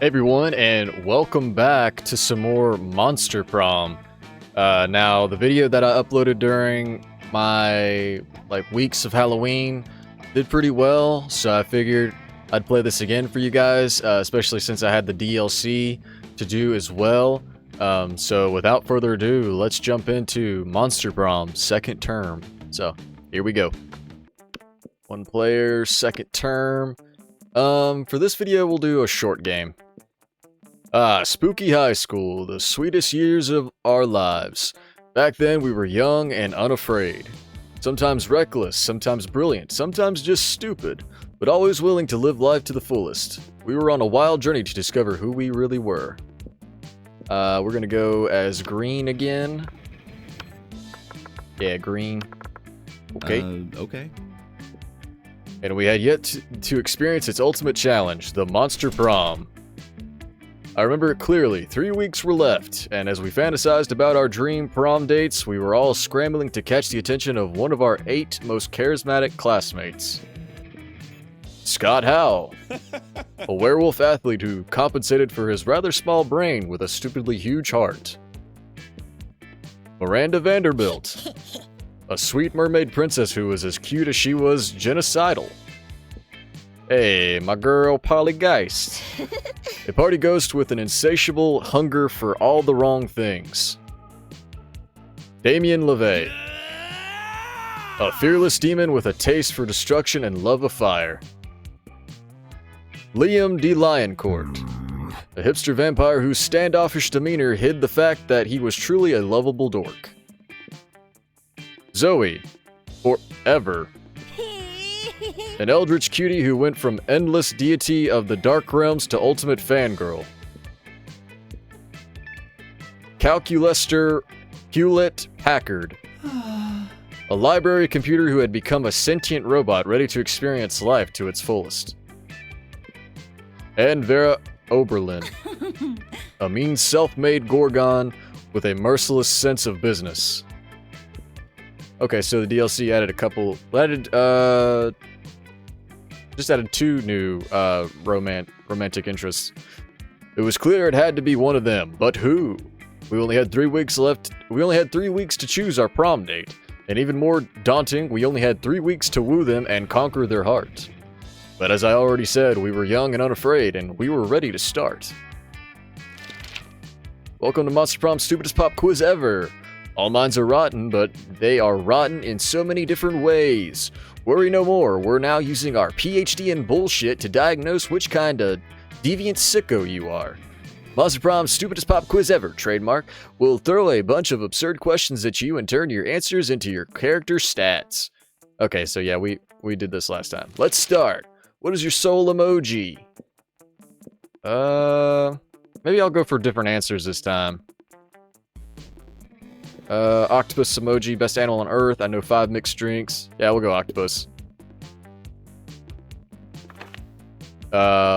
Hey everyone, and welcome back to some more Monster Prom. Now, the video that I uploaded during my weeks of Halloween did pretty well, so I figured I'd play this again for you guys, especially since I had the DLC to do as well. So without further ado, let's jump into Monster Prom second term. So here we go. One player, second term. For this video, we'll do a short game. Spooky high school, the sweetest years of our lives. Back then, we were young and unafraid. Sometimes reckless, sometimes brilliant, sometimes just stupid, but always willing to live life to the fullest. We were on a wild journey to discover who we really were. We're gonna go as green again. Yeah, green. Okay. Okay. And we had yet to experience its ultimate challenge, the Monster Prom. I remember it clearly. 3 weeks were left, and as we fantasized about our dream prom dates, we were all scrambling to catch the attention of one of our 8 most charismatic classmates. Scott Howell, a werewolf athlete who compensated for his rather small brain with a stupidly huge heart. Miranda Vanderbilt, a sweet mermaid princess who was as cute as she was genocidal. Hey, my girl Polly Geist, a party ghost with an insatiable hunger for all the wrong things. Damien LeVay, a fearless demon with a taste for destruction and love of fire. Liam D. Lioncourt, a hipster vampire whose standoffish demeanor hid the fact that he was truly a lovable dork. Zoe, forever, an Eldritch cutie who went from endless deity of the dark realms to ultimate fangirl. Calculester Hewlett Packard, a library computer who had become a sentient robot ready to experience life to its fullest. And Vera Oberlin, a mean self-made Gorgon with a merciless sense of business. Okay, so the DLC added 2 new romantic interests. It was clear it had to be one of them, but who? We only had 3 weeks left. We only had 3 weeks to choose our prom date, and even more daunting, we only had 3 weeks to woo them and conquer their heart. But as I already said, we were young and unafraid, and we were ready to start. Welcome to Monster Prom's stupidest pop quiz ever. All minds are rotten, but they are rotten in so many different ways. Worry no more, we're now using our PhD in bullshit to diagnose which kind of deviant sicko you are. Monster Prom's stupidest pop quiz ever, trademark, will throw a bunch of absurd questions at you and turn your answers into your character stats. Okay, so yeah, we did this last time. Let's start. What is your soul emoji? Maybe I'll go for different answers this time. Octopus emoji, best animal on Earth. I know 5 mixed drinks. Yeah, we'll go octopus.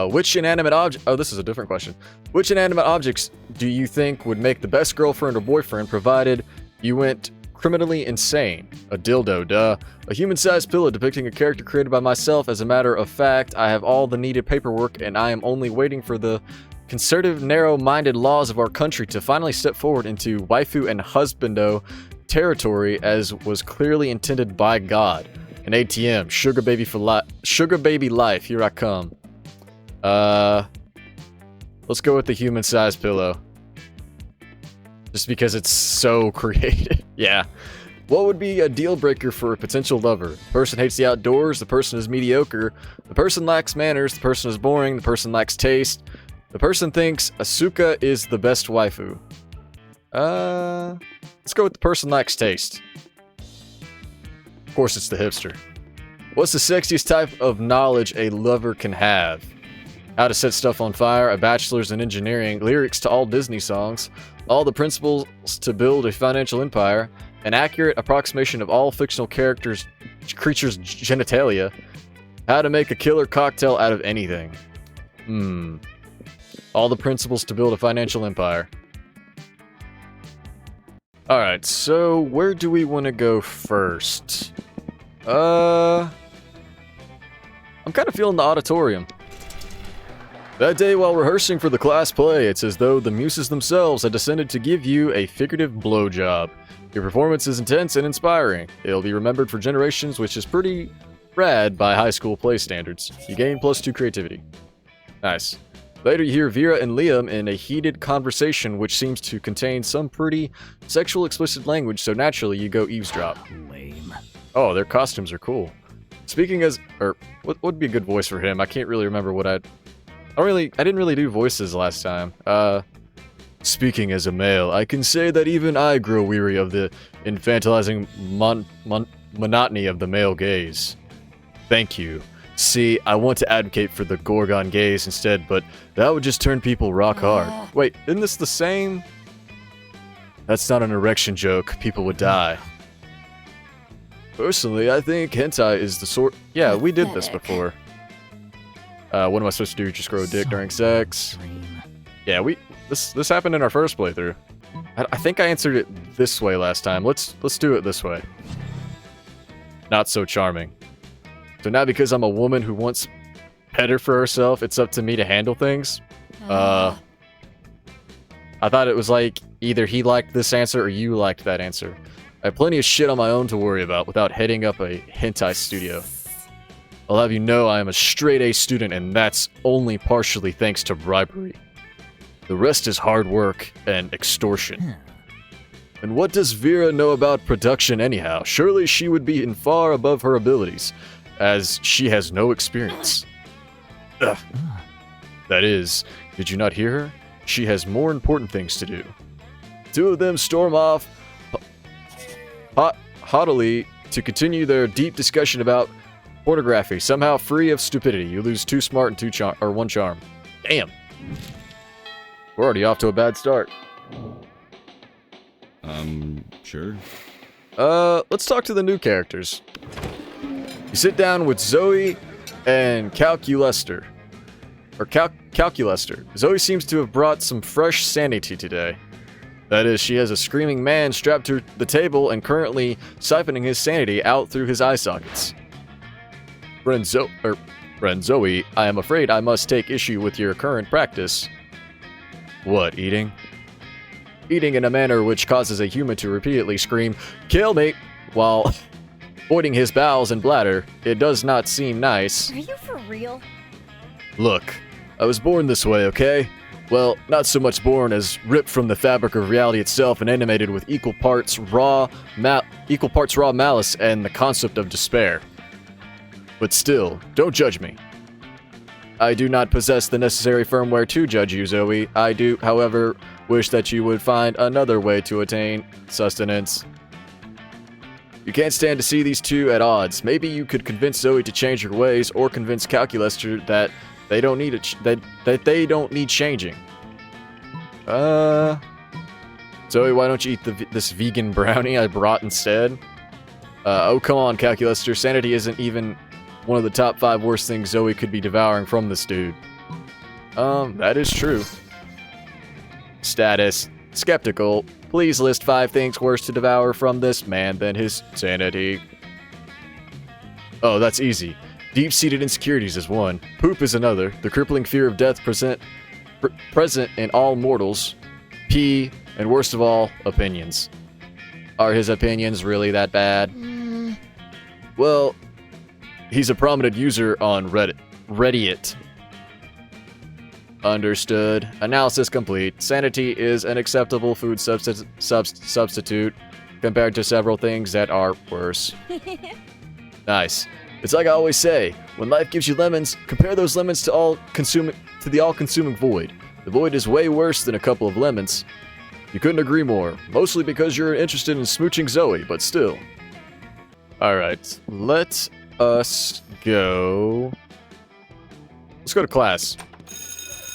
Which inanimate object... Oh, this is a different question. Which inanimate objects do you think would make the best girlfriend or boyfriend provided you went criminally insane? A dildo, duh. A human-sized pillow depicting a character created by myself. As a matter of fact, I have all the needed paperwork and I am only waiting for the conservative, narrow-minded laws of our country to finally step forward into waifu and husbando territory as was clearly intended by God. An ATM, sugar baby life, here I come. Let's go with the human-sized pillow. Just because it's so creative. Yeah. What would be a deal breaker for a potential lover? The person hates the outdoors, the person is mediocre, the person lacks manners, the person is boring, the person lacks taste. The person thinks Asuka is the best waifu. Let's go with the person lacks taste. Of course, it's the hipster. What's the sexiest type of knowledge a lover can have? How to set stuff on fire, a bachelor's in engineering, lyrics to all Disney songs, all the principles to build a financial empire, an accurate approximation of all fictional creatures' genitalia, how to make a killer cocktail out of anything. All the principles to build a financial empire. Alright, so where do we want to go first? I'm kind of feeling the auditorium. That day, while rehearsing for the class play, it's as though the muses themselves had descended to give you a figurative blowjob. Your performance is intense and inspiring. It'll be remembered for generations, which is pretty rad by high school play standards. You gain +2 creativity. Nice. Later, you hear Vera and Liam in a heated conversation which seems to contain some pretty sexual explicit language, so naturally you go eavesdrop. Lame. Oh, their costumes are cool. Speaking as... what would be a good voice for him? I can't really remember what I didn't really do voices last time. Speaking as a male, I can say that even I grow weary of the infantilizing monotony of the male gaze. Thank you. See, I want to advocate for the Gorgon gaze instead, but that would just turn people rock hard. Wait, isn't this the same? That's not an erection joke. People would die. Personally, I think hentai is the sort... Yeah, we did this before. What am I supposed to do? Just grow a dick during sex? Yeah, this happened in our first playthrough. I think I answered it this way last time. Let's do it this way. Not so charming. So now because I'm a woman who wants better for herself, it's up to me to handle things? I thought it was like either he liked this answer or you liked that answer. I have plenty of shit on my own to worry about without heading up a hentai studio. I'll have you know I am a straight-A student, and that's only partially thanks to bribery. The rest is hard work and extortion. And what does Vera know about production anyhow? Surely she would be in far above her abilities, as she has no experience. Ugh. That is, did you not hear her? She has more important things to do. Two of them storm off haughtily to continue their deep discussion about pornography, somehow free of stupidity. You lose 2 smart and 1 charm. Damn. We're already off to a bad start. Sure. Let's talk to the new characters. You sit down with Zoe and Calculester. Calculester. Zoe seems to have brought some fresh sanity today. That is, she has a screaming man strapped to the table and currently siphoning his sanity out through his eye sockets. Friend Zoe, I am afraid I must take issue with your current practice. What, eating? Eating in a manner which causes a human to repeatedly scream, "Kill me!" while voiding his bowels and bladder. It does not seem nice. Are you for real? Look, I was born this way, okay? Well, not so much born as ripped from the fabric of reality itself and animated with equal parts raw malice and the concept of despair. But still, don't judge me. I do not possess the necessary firmware to judge you, Zoe. I do, however, wish that you would find another way to attain sustenance. You can't stand to see these two at odds. Maybe you could convince Zoe to change her ways, or convince Calculester that they don't need they don't need changing. Zoe, why don't you eat this vegan brownie I brought instead? Oh, come on, Calculester. Sanity isn't even one of the top 5 worst things Zoe could be devouring from this dude. That is true. Status. Skeptical. Please list 5 things worse to devour from this man than his sanity. Oh, that's easy. Deep-seated insecurities is one. Poop is another. The crippling fear of death present in all mortals. Pee, and worst of all, opinions. Are his opinions really that bad? Well, he's a prominent user on Reddit. Understood. Analysis complete. Sanity is an acceptable food substitute compared to several things that are worse. Nice. It's like I always say, when life gives you lemons, compare those lemons to the all-consuming void. The void is way worse than a couple of lemons. You couldn't agree more, mostly because you're interested in smooching Zoe, but still. Alright, let us go... Let's go to class.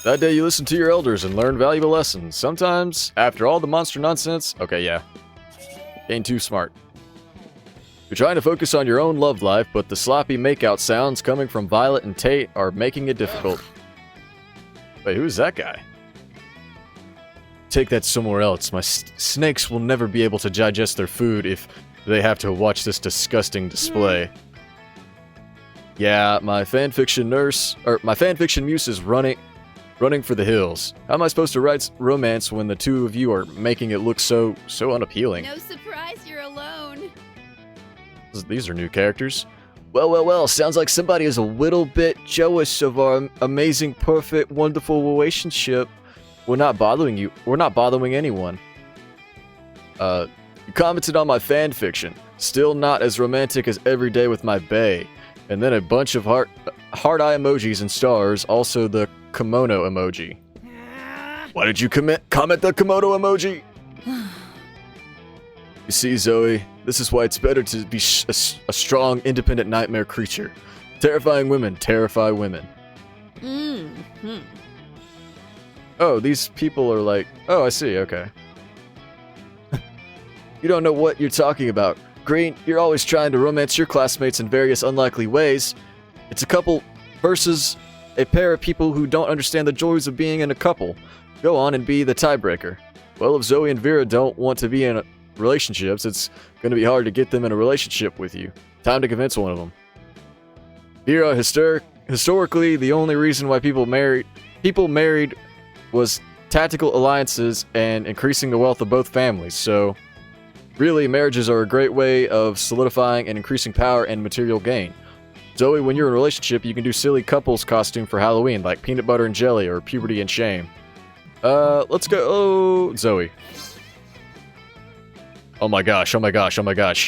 That day you listen to your elders and learn valuable lessons. Sometimes, after all the monster nonsense... Okay, yeah. Ain't too smart. You're trying to focus on your own love life, but the sloppy makeout sounds coming from Violet and Tate are making it difficult. Wait, who's that guy? Take that somewhere else. My snakes will never be able to digest their food if they have to watch this disgusting display. Yeah, my fanfiction muse is running running for the hills. How am I supposed to write romance when the two of you are making it look so unappealing? No surprise you're alone. These are new characters. Well, sounds like somebody is a little bit jealous of our amazing, perfect, wonderful relationship. We're not bothering you. We're not bothering anyone. You commented on my fan fiction. Still not as romantic as Every Day with My bae. And then a bunch of heart eye emojis and stars, also the kimono emoji. Why did you comment the kimono emoji? You see, Zoe, this is why it's better to be a strong, independent nightmare creature. Terrifying women terrify women. Mm-hmm. Oh, these people are like... Oh, I see, okay. You don't know what you're talking about. Green, you're always trying to romance your classmates in various unlikely ways. It's a couple versus a pair of people who don't understand the joys of being in a couple. Go on and be the tiebreaker. Well, if Zoe and Vera don't want to be in relationships, it's going to be hard to get them in a relationship with you. Time to convince one of them. Vera, historically, the only reason why people married was tactical alliances and increasing the wealth of both families, so really, marriages are a great way of solidifying and increasing power and material gain. Zoe, when you're in a relationship, you can do silly couples costume for Halloween, like peanut butter and jelly or puberty and shame. Let's go. Oh, Zoe. Oh my gosh.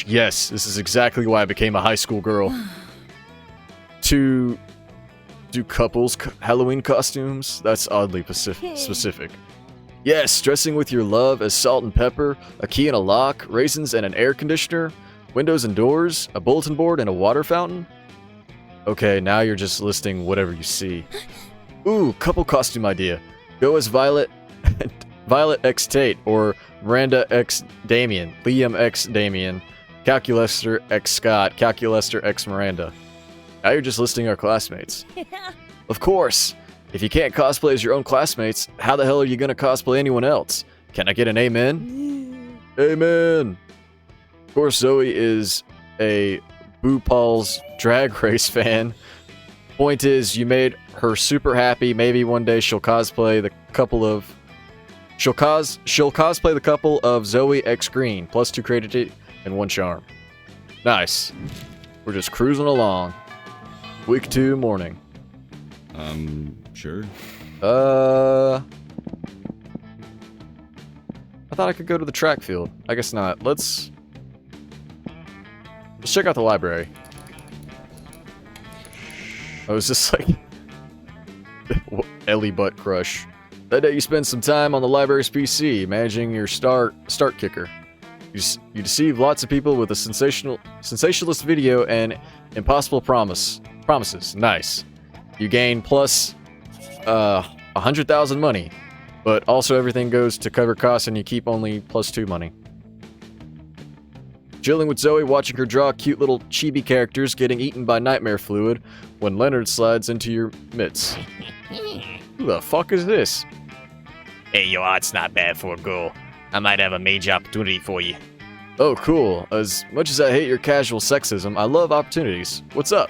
Yes, this is exactly why I became a high school girl. To do couples Halloween costumes? That's oddly specific. Yes, dressing with your love as salt and pepper, a key and a lock, raisins and an air conditioner, windows and doors, a bulletin board and a water fountain. Okay, now you're just listing whatever you see. Ooh, couple costume idea. Go as Violet X Tate, or Miranda X Damien, Liam X Damien, Calculester X Scott, Calculester X Miranda. Now you're just listing our classmates. Of course! If you can't cosplay as your own classmates, how the hell are you gonna cosplay anyone else? Can I get an amen? Amen! Of course, Zoe is a RuPaul's Drag Race fan. Point is, you made her super happy. Maybe one day she'll cosplay the couple of... She'll cosplay the couple of Zoe X Green, plus 2 creativity and 1 charm. Nice. We're just cruising along. Week 2 morning. Sure. I thought I could go to the track field. I guess not. Let's check out the library. I was just like... Ellie butt crush. That day you spend some time on the library's PC, managing your start kicker. You deceive lots of people with a sensationalist video and impossible promises. Nice. You gain plus 100,000 money, but also everything goes to cover costs and you keep only plus 2 money. Chilling with Zoe, watching her draw cute little chibi characters getting eaten by nightmare fluid when Leonard slides into your midst. Who the fuck is this? Hey, your art's not bad for a girl. I might have a major opportunity for you. Oh, cool. As much as I hate your casual sexism, I love opportunities. What's up?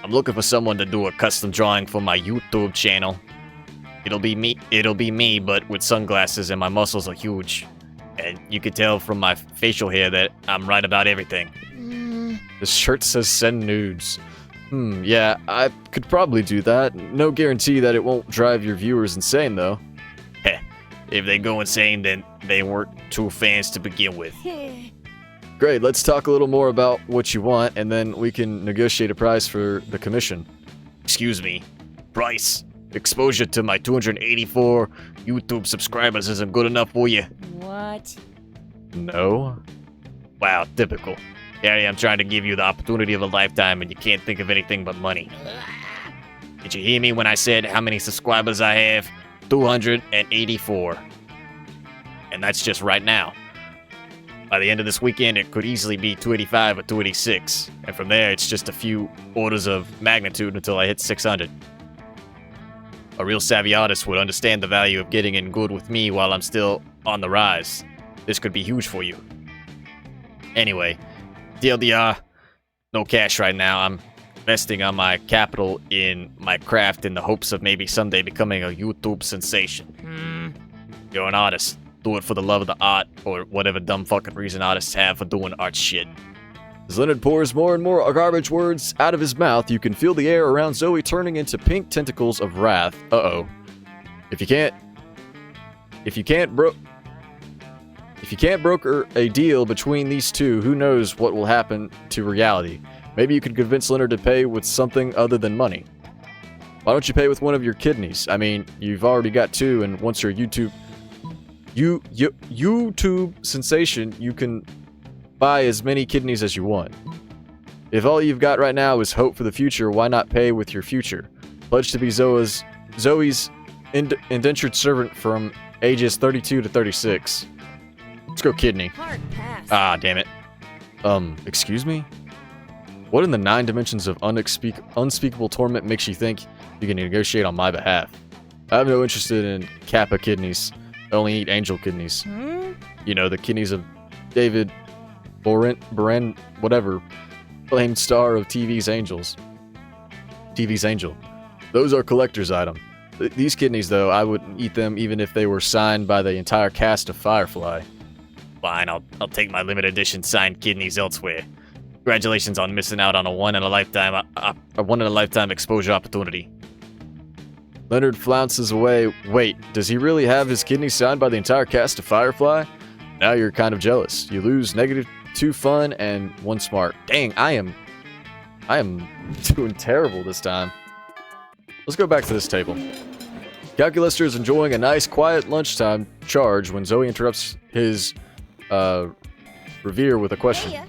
I'm looking for someone to do a custom drawing for my YouTube channel. It'll be me, but with sunglasses and my muscles are huge. And you can tell from my facial hair that I'm right about everything. This shirt says send nudes. Yeah, I could probably do that. No guarantee that it won't drive your viewers insane, though. Heh, if they go insane, then they weren't true fans to begin with. Great, let's talk a little more about what you want, and then we can negotiate a price for the commission. Excuse me. Price. Exposure to my 284 YouTube subscribers isn't good enough for you. What? No? Wow, typical. Here I am trying to give you the opportunity of a lifetime and you can't think of anything but money. Did you hear me when I said how many subscribers I have? 284. And that's just right now. By the end of this weekend, it could easily be 285 or 286. And from there, it's just a few orders of magnitude until I hit 600. A real savvy artist would understand the value of getting in good with me while I'm still on the rise. This could be huge for you. Anyway, TLDR, no cash right now. I'm investing on my capital in my craft in the hopes of maybe someday becoming a YouTube sensation. You're an artist. Do it for the love of the art, or whatever dumb fucking reason artists have for doing art shit. As Leonard pours more and more garbage words out of his mouth, you can feel the air around Zoe turning into pink tentacles of wrath. Uh-oh. If you can't broker a deal between these two, who knows what will happen to reality. Maybe you could convince Leonard to pay with something other than money. Why don't you pay with one of your kidneys? I mean, you've already got two, and once you're a YouTube sensation, you can buy as many kidneys as you want. If all you've got right now is hope for the future, why not pay with your future? Pledge to be Zoe's indentured servant from ages 32 to 36. Let's go kidney. Hard pass. Ah, damn it. Excuse me? What in the 9 dimensions of unspeakable torment makes you think you can negotiate on my behalf? I have no interest in Kappa kidneys. I only eat angel kidneys. You know, the kidneys of David Boren, whatever, famed star of TV's Angels. TV's Angel. Those are collector's item. These kidneys, though, I wouldn't eat them even if they were signed by the entire cast of Firefly. Fine, I'll take my limited edition signed kidneys elsewhere. Congratulations on missing out on a one-in-a-lifetime exposure opportunity. Leonard flounces away. Wait, does he really have his kidneys signed by the entire cast of Firefly? Now you're kind of jealous. You lose -2 fun and 1 smart. Dang, I am doing terrible this time. Let's go back to this table. Calculaster is enjoying a nice quiet lunchtime charge when Zoe interrupts his revere with a question.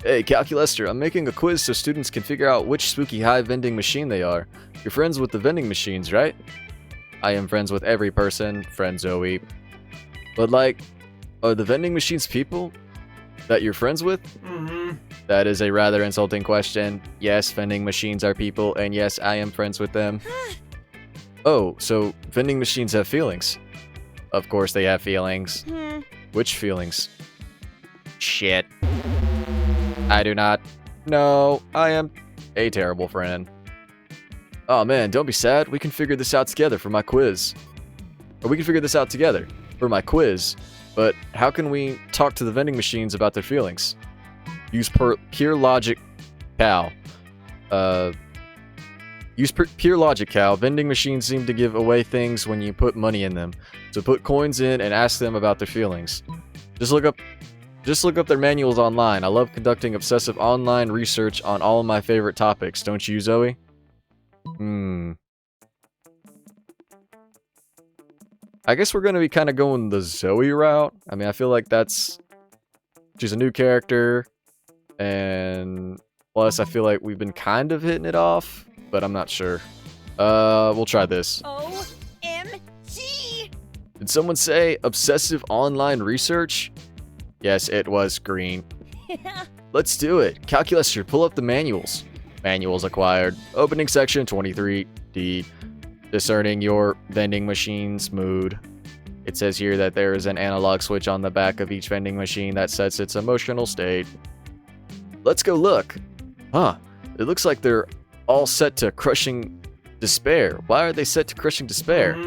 Hey, Calculaster, I'm making a quiz so students can figure out which spooky high vending machine they are. You're friends with the vending machines, right? I am friends with every person, friend Zoe. But like, are the vending machines people that you're friends with? That is a rather insulting question. Yes, vending machines are people, and yes, I am friends with them. Oh, so vending machines have feelings? Of course they have feelings. Which feelings? Shit. I do not. No, I am a terrible friend. Oh man, don't be sad. We can figure this out together for my quiz. Or we can figure this out together for my quiz. But how can we talk to the vending machines about their feelings? Use pure logic, Cal. Pure logic, Cal. Vending machines seem to give away things when you put money in them. So put coins in and ask them about their feelings. Just look up their manuals online. I love conducting obsessive online research on all of my favorite topics. Don't you, Zoe? I guess we're going to be kind of going the Zoe route. I mean, I feel like she's a new character. And plus, I feel like we've been kind of hitting it off. But I'm not sure. We'll try this. OMG! Did someone say obsessive online research? Yes, it was green. Let's do it. Calculator, pull up the manuals. Manuals acquired. Opening section 23D. Discerning your vending machine's mood. It says here that there is an analog switch on the back of each vending machine that sets its emotional state. Let's go look. Huh. It looks like they're all set to crushing despair. Why are they set to crushing despair?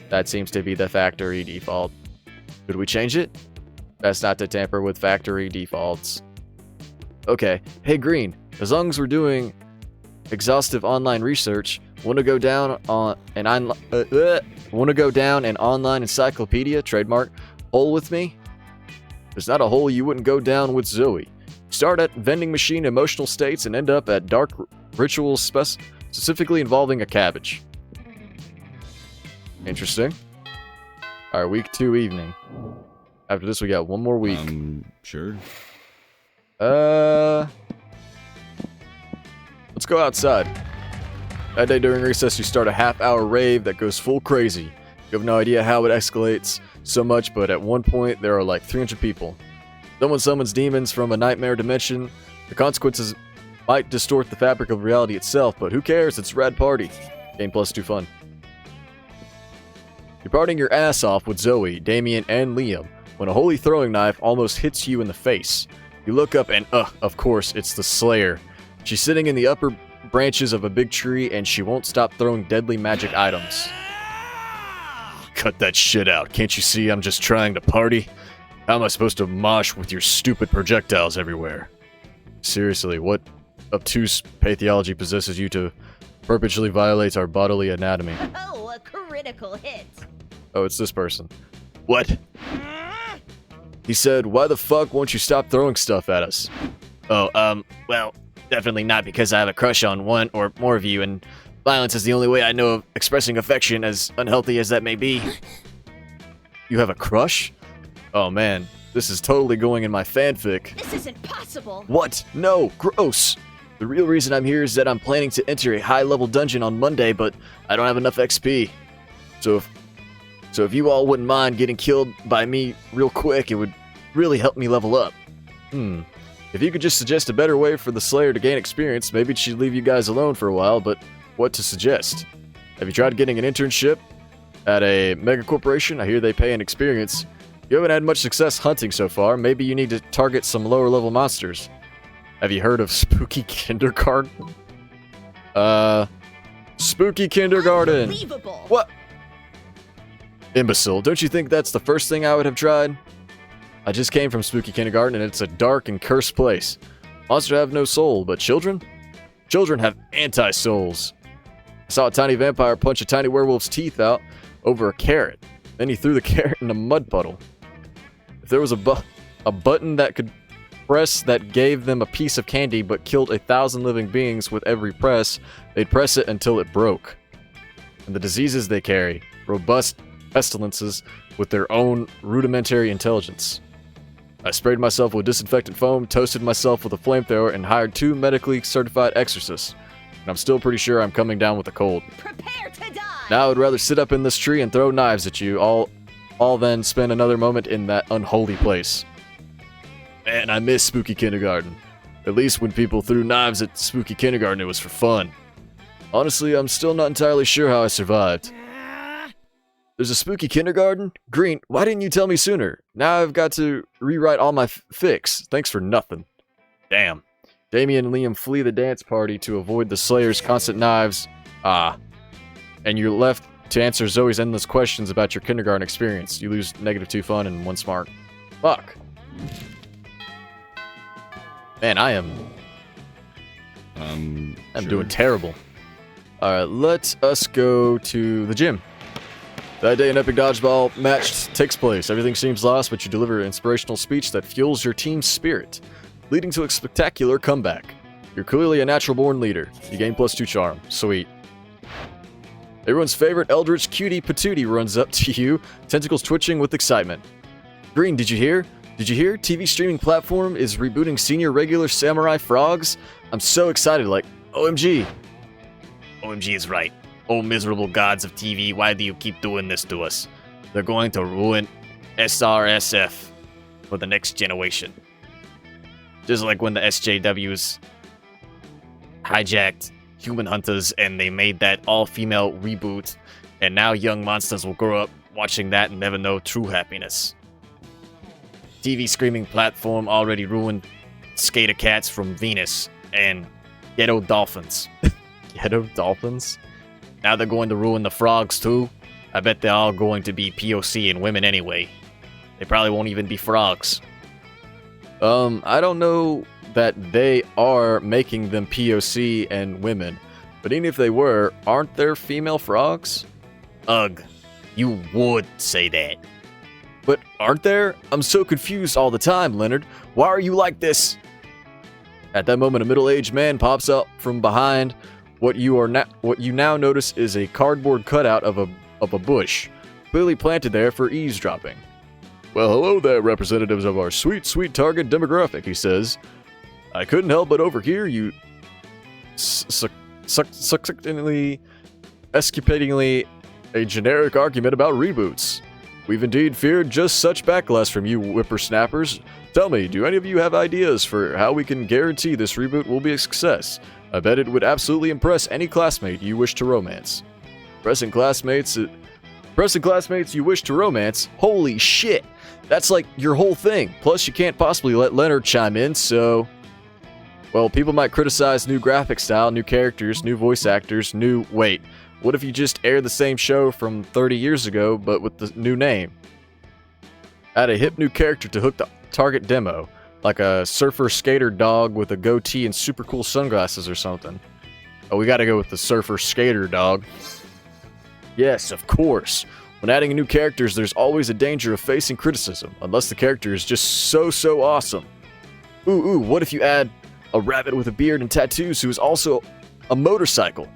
That seems to be the factory default. Could we change it? Best not to tamper with factory defaults. Okay. Hey, Green. As long as we're doing exhaustive online research, want to go down an online encyclopedia trademark hole with me? There's not a hole you wouldn't go down with Zoe. Start at vending machine emotional states and end up at dark rituals specifically involving a cabbage. Interesting. Alright, week 2 evening. After this, we got one more week. Sure. Let's go outside. That day during recess, you start a half-hour rave that goes full crazy. You have no idea how it escalates so much, but at one point, there are like 300 people. Someone summons demons from a nightmare dimension. The consequences might distort the fabric of reality itself, but who cares? It's a rad party. Game +2 fun. You're partying your ass off with Zoe, Damien, and Liam when a holy throwing knife almost hits you in the face. You look up and, of course, it's the Slayer. She's sitting in the upper branches of a big tree, and she won't stop throwing deadly magic items. Cut that shit out. Can't you see I'm just trying to party? How am I supposed to mosh with your stupid projectiles everywhere? Seriously, what obtuse pathology possesses you to perpetually violate our bodily anatomy? Oh, a critical hit. Oh, it's this person. What? He said, why the fuck won't you stop throwing stuff at us? Oh, well, definitely not because I have a crush on one or more of you, and violence is the only way I know of expressing affection, as unhealthy as that may be. You have a crush? Oh man, this is totally going in my fanfic. This isn't possible. What? No, gross. The real reason I'm here is that I'm planning to enter a high-level dungeon on Monday, but I don't have enough XP. So if you all wouldn't mind getting killed by me real quick, it would really help me level up. If you could just suggest a better way for the Slayer to gain experience, maybe she'd leave you guys alone for a while, but what to suggest? Have you tried getting an internship at a mega corporation? I hear they pay in experience. You haven't had much success hunting so far. Maybe you need to target some lower level monsters. Have you heard of Spooky Kindergarten? Spooky Kindergarten! Unbelievable. What? Imbecile, don't you think that's the first thing I would have tried? I just came from Spooky Kindergarten and it's a dark and cursed place. Monsters have no soul, but children? Children have anti-souls. I saw a tiny vampire punch a tiny werewolf's teeth out over a carrot. Then he threw the carrot in a mud puddle. If there was a button that could press that gave them a piece of candy but killed 1,000 living beings with every press, they'd press it until it broke. And the diseases they carry, robust pestilences with their own rudimentary intelligence. I sprayed myself with disinfectant foam, toasted myself with a flamethrower, and hired 2 medically certified exorcists. And I'm still pretty sure I'm coming down with a cold. Prepare to die. Now I would rather sit up in this tree and throw knives at you, all then spend another moment in that unholy place. Man, I miss Spooky Kindergarten. At least when people threw knives at Spooky Kindergarten, it was for fun. Honestly, I'm still not entirely sure how I survived. There's a Spooky Kindergarten? Green, why didn't you tell me sooner? Now I've got to rewrite all my fics. Thanks for nothing. Damn. Damien and Liam flee the dance party to avoid the Slayer's constant knives. And you're left to answer Zoe's endless questions about your kindergarten experience. You lose -2 fun and 1 smart. Fuck. Man, I'm doing terrible. Alright, let us go to the gym. That day, an epic dodgeball match takes place. Everything seems lost, but you deliver an inspirational speech that fuels your team's spirit, leading to a spectacular comeback. You're clearly a natural-born leader. You gain +2 charm. Sweet. Everyone's favorite Eldritch cutie Patootie runs up to you, tentacles twitching with excitement. Green, did you hear? Did you hear? TV streaming platform is rebooting senior regular Samurai Frogs? I'm so excited, like, OMG. OMG is right. Oh, miserable gods of TV, why do you keep doing this to us? They're going to ruin SRSF for the next generation. Just like when the SJWs hijacked Human Hunters and they made that all-female reboot, and now young monsters will grow up watching that and never know true happiness. TV streaming platform already ruined Skater Cats from Venus and Ghetto Dolphins. Ghetto Dolphins? Now they're going to ruin the frogs too. I bet they're all going to be POC and women anyway. They probably won't even be frogs. I don't know that they are making them POC and women, but even if they were, aren't there female frogs? Ugh, you would say that. But aren't there? I'm so confused all the time, Leonard. Why are you like this? At that moment, a middle-aged man pops up from behind what you now notice is a cardboard cutout of a bush, clearly planted there for eavesdropping. Well, hello there, representatives of our sweet, sweet target demographic, he says. I couldn't help but overhear you succinctly, escapadingly a generic argument about reboots. We've indeed feared just such backlash from you whippersnappers. Tell me, do any of you have ideas for how we can guarantee this reboot will be a success? I bet it would absolutely impress any classmate you wish to romance. Pressing classmates you wish to romance? Holy shit! That's like your whole thing. Plus, you can't possibly let Leonard chime in, so... Well, people might criticize new graphic style, new characters, new voice actors, wait, what if you just air the same show from 30 years ago, but with the new name? Add a hip new character to hook the target demo, like a surfer skater dog with a goatee and super cool sunglasses or something. Oh, we gotta go with the surfer skater dog. Yes, of course. When adding new characters, there's always a danger of facing criticism, unless the character is just so awesome. Ooh, what if you add a rabbit with a beard and tattoos who is also a motorcycle?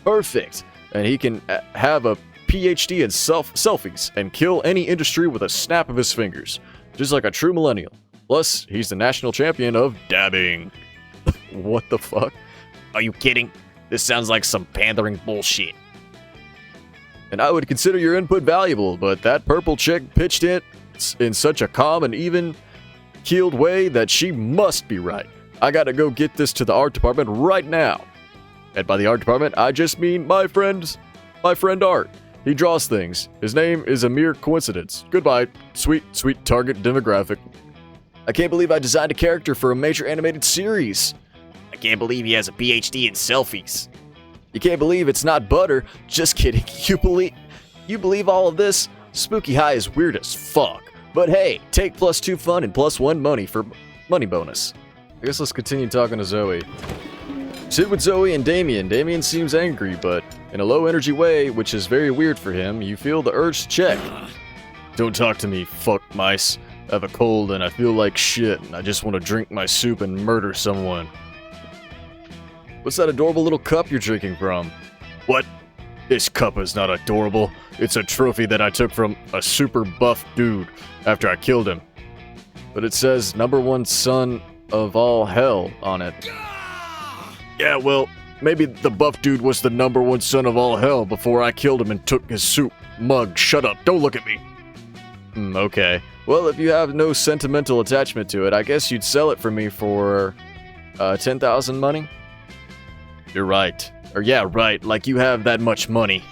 Perfect. And he can have a PhD in selfies and kill any industry with a snap of his fingers, just like a true millennial. Plus, he's the national champion of dabbing. What the fuck? Are you kidding? This sounds like some pandering bullshit. And I would consider your input valuable, but that purple chick pitched it in such a calm and even-keeled way that she must be right. I gotta go get this to the art department right now. And by the art department, I just mean my friend Art. He draws things. His name is a mere coincidence. Goodbye, sweet target demographic. I can't believe I designed a character for a major animated series. I can't believe he has a PhD in selfies. You can't believe it's not butter. Just kidding. You believe all of this? Spooky High is weird as fuck. But hey, take +2 fun and +1 money for money bonus. I guess let's continue talking to Zoe. Sit with Zoe and Damien. Damien seems angry, but in a low energy way, which is very weird for him. You feel the urge to check. Don't talk to me, fuck mice. I have a cold and I feel like shit, and I just want to drink my soup and murder someone. What's that adorable little cup you're drinking from? What? This cup is not adorable. It's a trophy that I took from a super buff dude after I killed him. But it says #1 son of all hell on it. Yeah, well, maybe the buff dude was the #1 son of all hell before I killed him and took his soup. Mug, shut up. Don't look at me. Okay. Well, if you have no sentimental attachment to it, I guess you'd sell it for me for 10,000 money? You're right. Or yeah, right, like you have that much money.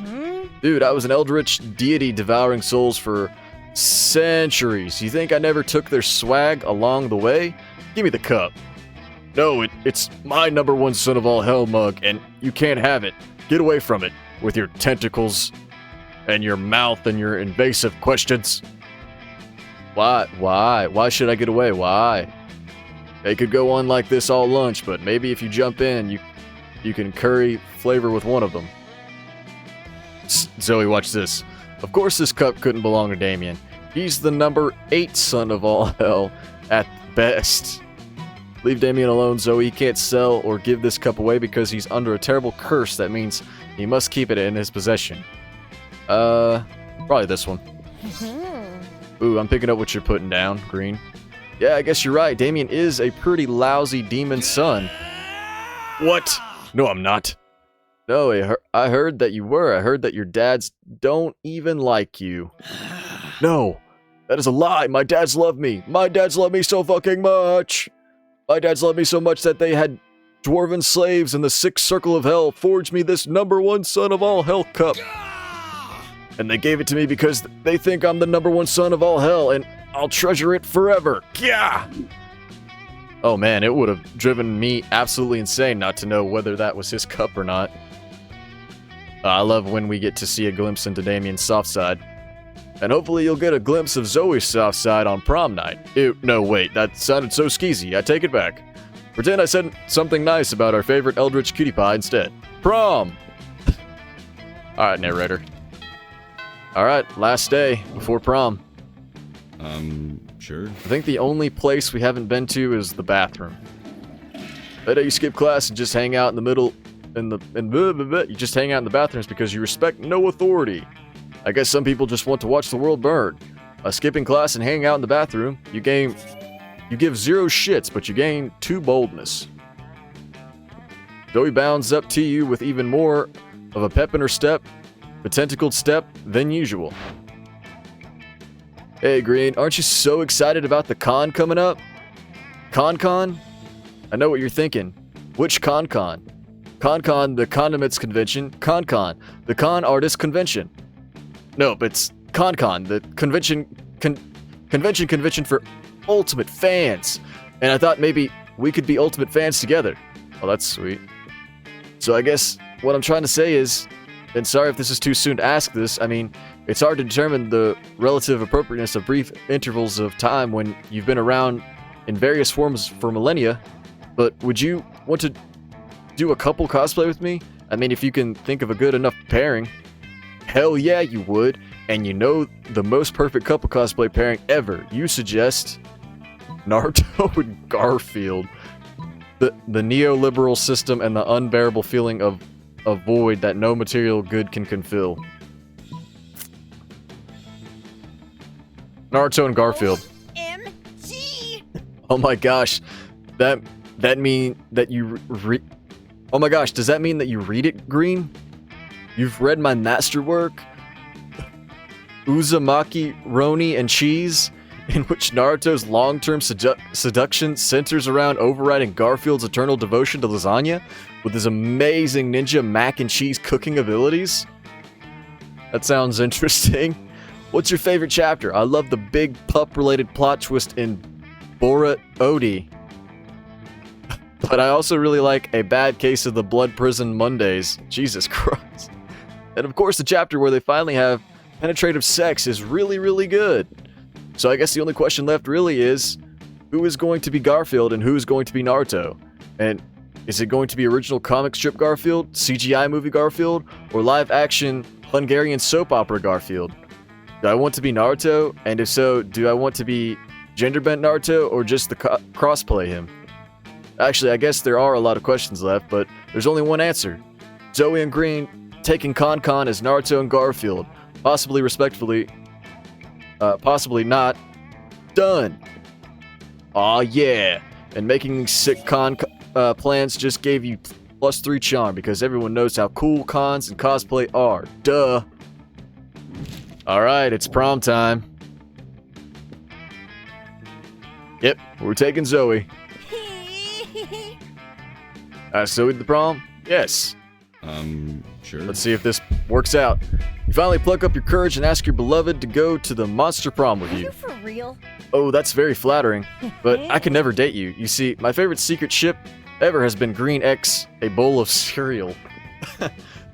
Dude, I was an Eldritch deity devouring souls for centuries. You think I never took their swag along the way? Give me the cup. No, it's my #1 son of all hell mug, and you can't have it. Get away from it, with your tentacles, and your mouth, and your invasive questions. Why? Why should I get away? Why? They could go on like this all lunch, but maybe if you jump in, you can curry flavor with one of them. Zoe, watch this. Of course this cup couldn't belong to Damien. He's the #8 son of all hell at best. Leave Damien alone, Zoe. He can't sell or give this cup away because he's under a terrible curse. That means he must keep it in his possession. Probably this one. Ooh, I'm picking up what you're putting down, Green. Yeah, I guess you're right. Damien is a pretty lousy demon son. What? No, I'm not. No, I heard that you were. I heard that your dads don't even like you. No, that is a lie. My dads love me. My dads love me so fucking much. My dads love me so much that they had dwarven slaves in the 6th circle of hell forge me this #1 son of all hell cup. And they gave it to me because they think I'm the #1 son of all hell, and I'll treasure it forever. Yeah. Oh man, it would have driven me absolutely insane not to know whether that was his cup or not. I love when we get to see a glimpse into Damien's soft side. And hopefully you'll get a glimpse of Zoe's soft side on prom night. Ew, no wait, that sounded so skeezy, I take it back. Pretend I said something nice about our favorite Eldritch cutie pie instead. Prom! Alright, narrator. Alright, last day before prom. Sure. I think the only place we haven't been to is the bathroom. That day you skip class and just hang out in the middle, you just hang out in the bathrooms because you respect no authority. I guess some people just want to watch the world burn. By skipping class and hanging out in the bathroom, you give 0 shits, but you gain 2 boldness. Zoe bounds up to you with even more of a pep in her step, a tentacled step, than usual. Hey Green, aren't you so excited about the con coming up? Con? I know what you're thinking. Which con? Con, the Condiments Convention. Con, the Con Artist Convention. No, but it's Con, the convention for ultimate fans. And I thought maybe we could be ultimate fans together. Oh, that's sweet. So I guess what I'm trying to say is, and sorry if this is too soon to ask this, I mean, it's hard to determine the relative appropriateness of brief intervals of time when you've been around in various forms for millennia, but would you want to do a couple cosplay with me? I mean, if you can think of a good enough pairing. Hell yeah, you would. And you know the most perfect couple cosplay pairing ever. You suggest Naruto and Garfield. The neoliberal system and the unbearable feeling of a void that no material good can fulfill. Naruto and Garfield. OMG! Oh my gosh. That mean that you Oh my gosh, does that mean that you read it, Green? You've read my masterwork? Uzumaki, Roni, and Cheese, in which Naruto's long-term seduction centers around overriding Garfield's eternal devotion to lasagna with his amazing ninja mac and cheese cooking abilities? That sounds interesting. What's your favorite chapter? I love the big pup-related plot twist in Bora Odi. But I also really like A Bad Case of the Blood Prison Mondays. Jesus Christ. And of course the chapter where they finally have penetrative sex is really, really good. So I guess the only question left really is, who is going to be Garfield and who is going to be Naruto? And is it going to be original comic strip Garfield, CGI movie Garfield, or live action Hungarian soap opera Garfield? Do I want to be Naruto? And if so, do I want to be gender bent Naruto or just the crossplay him? Actually, I guess there are a lot of questions left, but there's only one answer. Zoe and Green taking Con as Naruto and Garfield. Possibly respectfully. Possibly not. Done. Aw yeah. And making these sick plans just gave you +3 charm because everyone knows how cool cons and cosplay are. Duh. Alright, it's prom time. Yep, we're taking Zoe. Zoe to the prom? Yes. Sure. Let's see if this works out. You finally pluck up your courage and ask your beloved to go to the monster prom with Are you. you for real? Oh, that's very flattering, but I can never date you. You see, my favorite secret ship ever has been Green X, a bowl of cereal.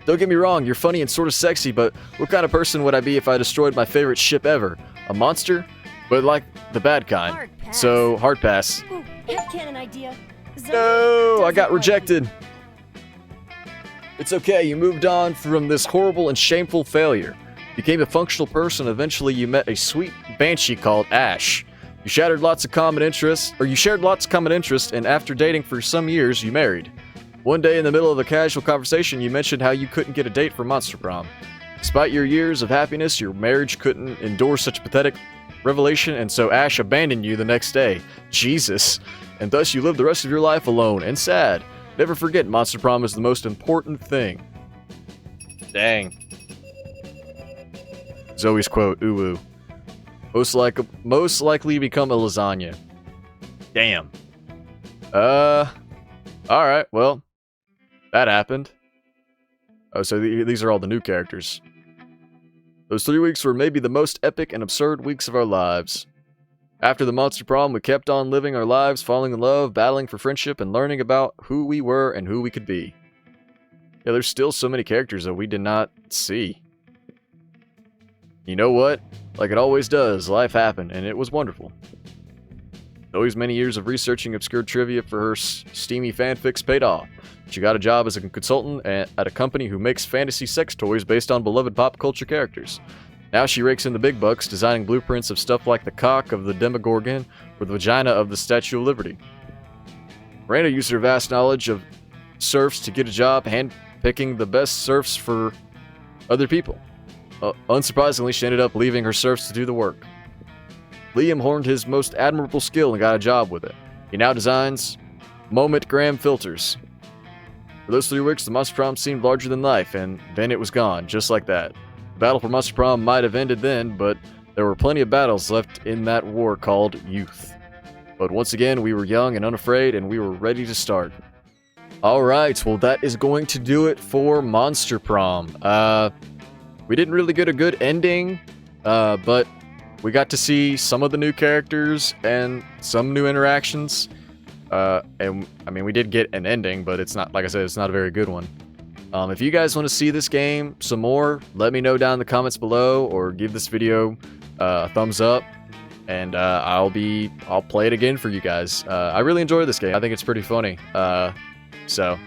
Don't get me wrong, you're funny and sort of sexy, but what kind of person would I be if I destroyed my favorite ship ever? A monster? But like the bad kind. Hard pass. So, hard pass. Ooh, headcanon idea. Zoe No, I doesn't got like rejected. It's okay, you moved on from this horrible and shameful failure. Became a functional person, eventually you met a sweet banshee called Ash. You shared lots of common interests, and after dating for some years, you married. One day in the middle of a casual conversation, you mentioned how you couldn't get a date for Monster Prom. Despite your years of happiness, your marriage couldn't endure such pathetic revelation, and so Ash abandoned you the next day. Jesus. And thus you lived the rest of your life alone and sad. Never forget, Monster Prom is the most important thing. Dang. Zoe's quote, ooh. Most likely become a lasagna. Damn. Alright, well, that happened. Oh, so these are all the new characters. Those 3 weeks were maybe the most epic and absurd weeks of our lives. After the Monster Prom, we kept on living our lives, falling in love, battling for friendship, and learning about who we were and who we could be. Yeah, there's still so many characters that we did not see. You know what? Like it always does, life happened, and it was wonderful. Zoe's many years of researching obscure trivia for her steamy fanfics paid off. She got a job as a consultant at a company who makes fantasy sex toys based on beloved pop culture characters. Now she rakes in the big bucks, designing blueprints of stuff like the cock of the Demogorgon or the vagina of the Statue of Liberty. Miranda used her vast knowledge of serfs to get a job handpicking the best serfs for other people. Unsurprisingly, she ended up leaving her serfs to do the work. Liam honed his most admirable skill and got a job with it. He now designs Moment-gram filters. For those 3 weeks, the Monster Prom seemed larger than life, and then it was gone, just like that. The battle for Monster Prom might have ended then, but there were plenty of battles left in that war called youth. But once again, we were young and unafraid, and we were ready to start. Alright, well that is going to do it for Monster Prom. We didn't really get a good ending, but we got to see some of the new characters and some new interactions. And I mean, we did get an ending, but it's not, like I said, it's not a very good one. If you guys want to see this game some more, let me know down in the comments below, or give this video a thumbs up, and I'll play it again for you guys. I really enjoy this game. I think it's pretty funny. So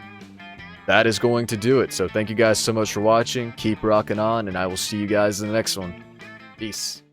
that is going to do it. So thank you guys so much for watching. Keep rocking on, and I will see you guys in the next one. Peace.